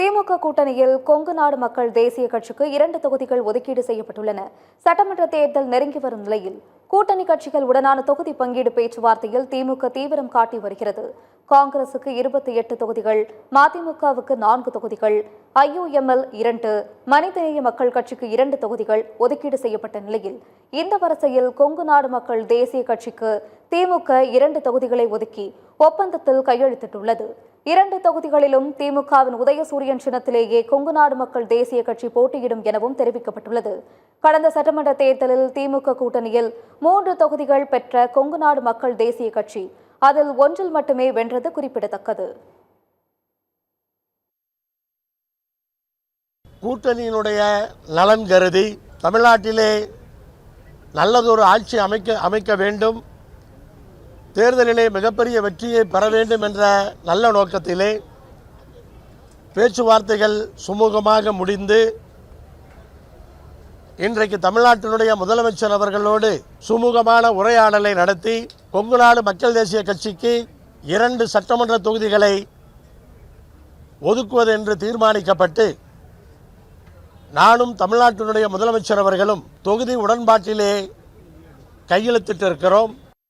திமுக கூட்டணியில் கொங்கு நாடு மக்கள் தேசிய கட்சிக்கு 2 தொகுதிகள் ஒதுக்கீடு செய்யப்பட்டுள்ளன. சட்டமன்ற தேர்தல் நெருங்கி வரும் நிலையில் கூட்டணி கட்சிகள் உடனான தொகுதி பங்கீடு பேச்சுவார்த்தையில் திமுக தீவிரம் காட்டி வருகிறது. காங்கிரசுக்கு 28 தொகுதிகள், மதிமுகவுக்கு 4 தொகுதிகள், IUML 2, மனிதநேய மக்கள் கட்சிக்கு 2 தொகுதிகள் ஒதுக்கீடு செய்யப்பட்ட நிலையில் இந்த வரிசையில் கொங்கு நாடு மக்கள் தேசிய கட்சிக்கு திமுக 2 தொகுதிகளை ஒதுக்கி ஒப்பந்தத்தில் கையெழுத்திட்டுள்ளது. 2 தொகுதிகளிலும் திமுகவின் உதயசூரியன் சின்னத்திலேயே கொங்கு நாடு மக்கள் தேசிய கட்சி போட்டியிடும் எனவும் தெரிவிக்கப்பட்டுள்ளது. கடந்த சட்டமன்ற தேர்தலில் திமுக கூட்டணியில் 3 தொகுதிகள் பெற்ற கொங்கு நாடு மக்கள் தேசிய கட்சி அதில் 1 மட்டுமே வென்றது குறிப்பிடத்தக்கது. கூட்டணியினுடைய நலன் கருதி தமிழ்நாட்டிலே நல்லதொரு ஆட்சி அமைக்க வேண்டும், தேர்தலிலே மிகப்பெரிய வெற்றியை பெற வேண்டும் என்ற நல்ல நோக்கத்திலே பேச்சுவார்த்தைகள் சுமூகமாக முடிந்து இன்றைக்கு தமிழ்நாட்டினுடைய முதலமைச்சர் அவர்களோடு சுமூகமான உரையாடலை நடத்தி கொங்கு நாடு மக்கள் தேசிய கட்சிக்கு 2 சட்டமன்ற தொகுதிகளை ஒதுக்குவது என்று தீர்மானிக்கப்பட்டு நானும் தமிழ்நாட்டினுடைய முதலமைச்சர் அவர்களும் தொகுதி உடன்பாட்டிலே கையெழுத்திட்டிருக்கிறோம்.